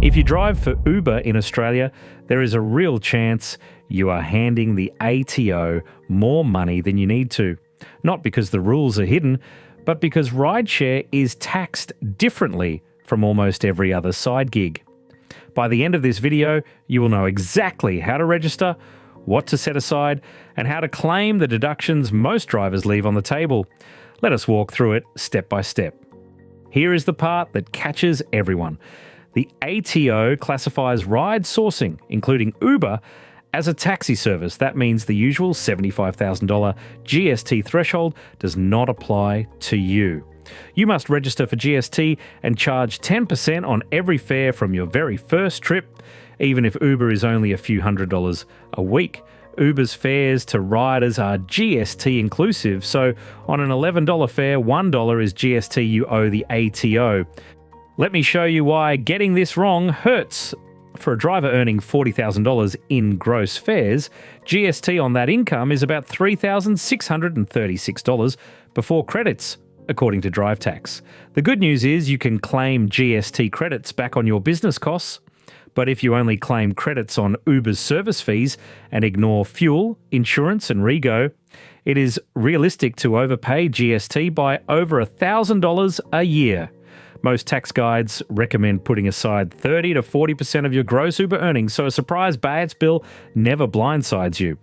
If you drive for Uber in Australia, there is a real chance you are handing the ATO more money than you need to. Not because the rules are hidden, but because rideshare is taxed differently from almost every other side gig. By the end of this video, you will know exactly how to register, what to set aside, and how to claim the deductions most drivers leave on the table. Let us walk through it step by step. Here is the part that catches everyone. The ATO classifies ride sourcing, including Uber, as a taxi service. That means the usual $75,000 GST threshold does not apply to you. You must register for GST and charge 10% on every fare from your very first trip, even if Uber is only a few $100s a week. Uber's fares to riders are GST inclusive, so on an $11 fare, $1 is GST you owe the ATO. Let me show you why getting this wrong hurts. For a driver earning $40,000 in gross fares, GST on that income is about $3,636 before credits, according to Drive Tax. The good news is you can claim GST credits back on your business costs, but if you only claim credits on Uber's service fees and ignore fuel, insurance and rego, it is realistic to overpay GST by over $1,000 a year. Most tax guides recommend putting aside 30 to 40% of your gross Uber earnings, so a surprise badge bill never blindsides you.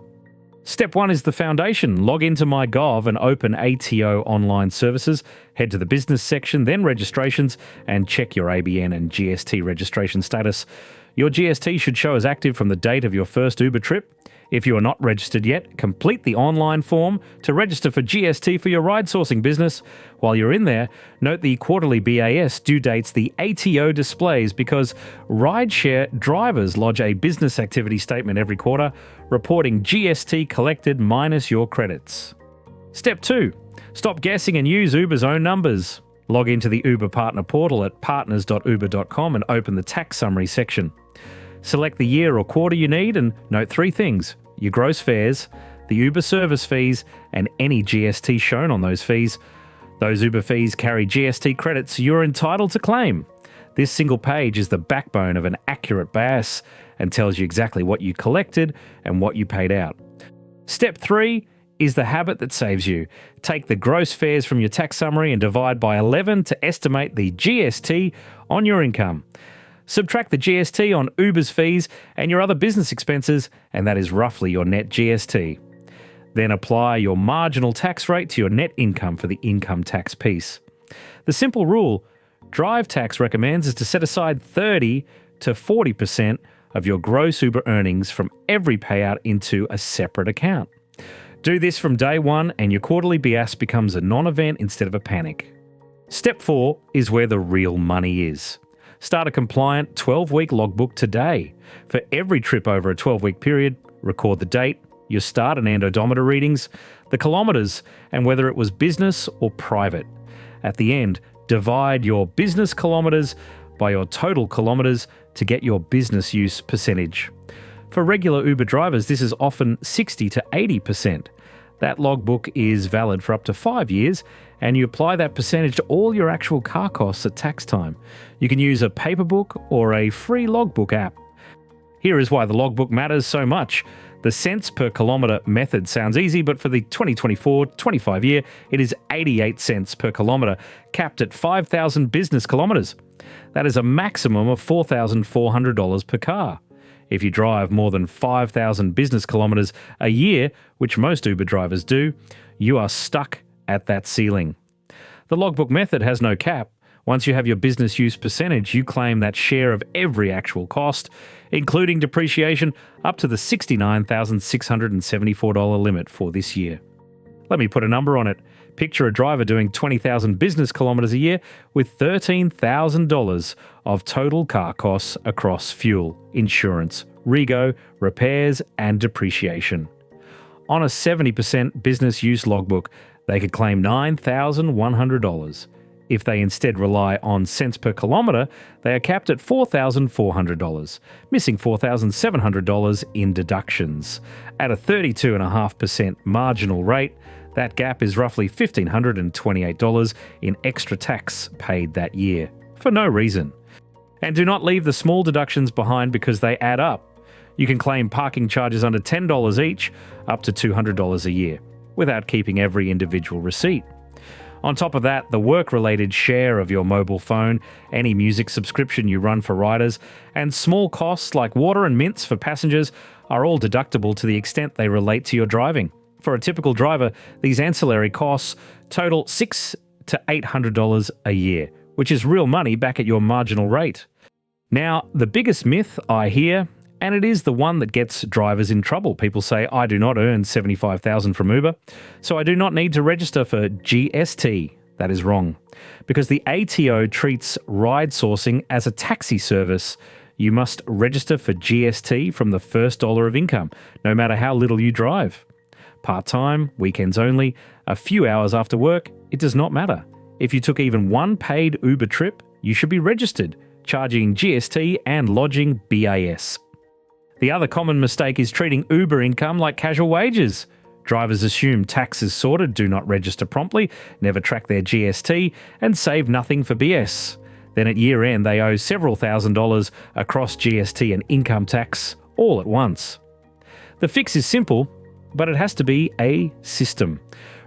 Step 1 is the foundation. Log into MyGov and open ATO online services. Head to the business section, then registrations, and check your ABN and GST registration status. Your GST should show as active from the date of your first Uber trip. If you are not registered yet, complete the online form to register for GST for your ride sourcing business. While you're in there, note the quarterly BAS due dates the ATO displays because rideshare drivers lodge a business activity statement every quarter, reporting GST collected minus your credits. Step 2. Stop guessing and use Uber's own numbers. Log into the Uber partner portal at partners.uber.com and open the tax summary section. Select the year or quarter you need and note 3 things: your gross fares, the Uber service fees, and any GST shown on those fees. Those Uber fees carry GST credits you're entitled to claim. This single page is the backbone of an accurate BAS and tells you exactly what you collected and what you paid out. Step 3 is the habit that saves you. Take the gross fares from your tax summary and divide by 11 to estimate the GST on your income. Subtract the GST on Uber's fees and your other business expenses, and that is roughly your net GST. Then apply your marginal tax rate to your net income for the income tax piece. The simple rule Drive Tax recommends is to set aside 30 to 40% of your gross Uber earnings from every payout into a separate account. Do this from day one and your quarterly BAS becomes a non-event instead of a panic. Step 4 is where the real money is. Start a compliant 12-week logbook today. For every trip over a 12-week period, record the date, your start and end odometer readings, the kilometres, and whether it was business or private. At the end, divide your business kilometres by your total kilometres to get your business use percentage. For regular Uber drivers, this is often 60 to 80%. That logbook is valid for up to 5 years, and you apply that percentage to all your actual car costs at tax time. You can use a paper book or a free logbook app. Here is why the logbook matters so much. The cents per kilometre method sounds easy, but for the 2024-25 year, it is 88 cents per kilometre, capped at 5,000 business kilometres. That is a maximum of $4,400 per car. If you drive more than 5,000 business kilometres a year, which most Uber drivers do, you are stuck at that ceiling. The logbook method has no cap. Once you have your business use percentage, you claim that share of every actual cost, including depreciation, up to the $69,674 limit for this year. Let me put a number on it. Picture a driver doing 20,000 business kilometres a year with $13,000 of total car costs across fuel, insurance, rego, repairs, and depreciation. On a 70% business use logbook, they could claim $9,100. If they instead rely on cents per kilometre, they are capped at $4,400, missing $4,700 in deductions. At a 32.5% marginal rate, that gap is roughly $1,528 in extra tax paid that year, for no reason. And do not leave the small deductions behind because they add up. You can claim parking charges under $10 each, up to $200 a year, without keeping every individual receipt. On top of that, the work-related share of your mobile phone, any music subscription you run for riders, and small costs like water and mints for passengers are all deductible to the extent they relate to your driving. For a typical driver, these ancillary costs total $600 to $800 a year, which is real money back at your marginal rate. Now, the biggest myth I hear, and it is the one that gets drivers in trouble. People say, I do not earn $75,000 from Uber, so I do not need to register for GST. That is wrong. Because the ATO treats ride sourcing as a taxi service. You must register for GST from the first dollar of income, no matter how little you drive. Part-time, weekends only, a few hours after work, it does not matter. If you took even one paid Uber trip, you should be registered, charging GST and lodging BAS. The other common mistake is treating Uber income like casual wages. Drivers assume tax is sorted, do not register promptly, never track their GST, and save nothing for BS. Then at year end, they owe several $1,000s across GST and income tax all at once. The fix is simple, but it has to be a system.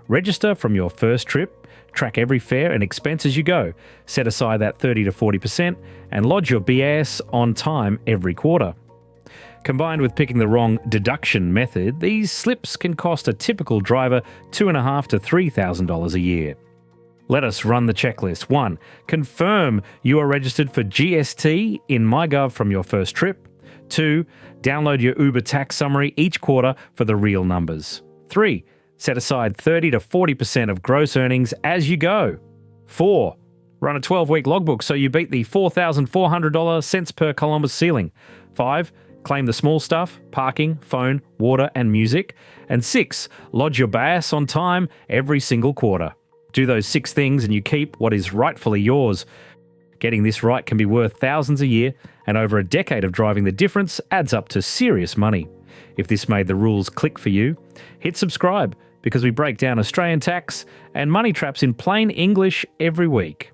Register from your first trip, track every fare and expense as you go, set aside that 30 to 40%, and lodge your BAS on time every quarter. Combined with picking the wrong deduction method, these slips can cost a typical driver $2,500 to $3,000 a year. Let us run the checklist. 1. Confirm you are registered for GST in MyGov from your first trip. 2. Download your Uber tax summary each quarter for the real numbers. 3. Set aside 30 to 40% of gross earnings as you go. 4. Run a 12-week logbook so you beat the $4,400 cents per kilometre ceiling. 5. Claim the small stuff, parking, phone, water and music. And 6. Lodge your BAS on time every single quarter. Do those 6 things and you keep what is rightfully yours. Getting this right can be worth thousands a year, and over a decade of driving, the difference adds up to serious money. If this made the rules click for you, hit subscribe, because we break down Australian tax and money traps in plain English every week.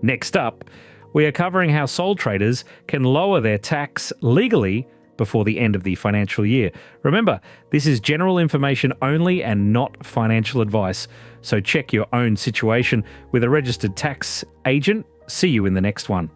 Next up, we are covering how sole traders can lower their tax legally before the end of the financial year. Remember, this is general information only and not financial advice, so check your own situation with a registered tax agent. See you in the next one.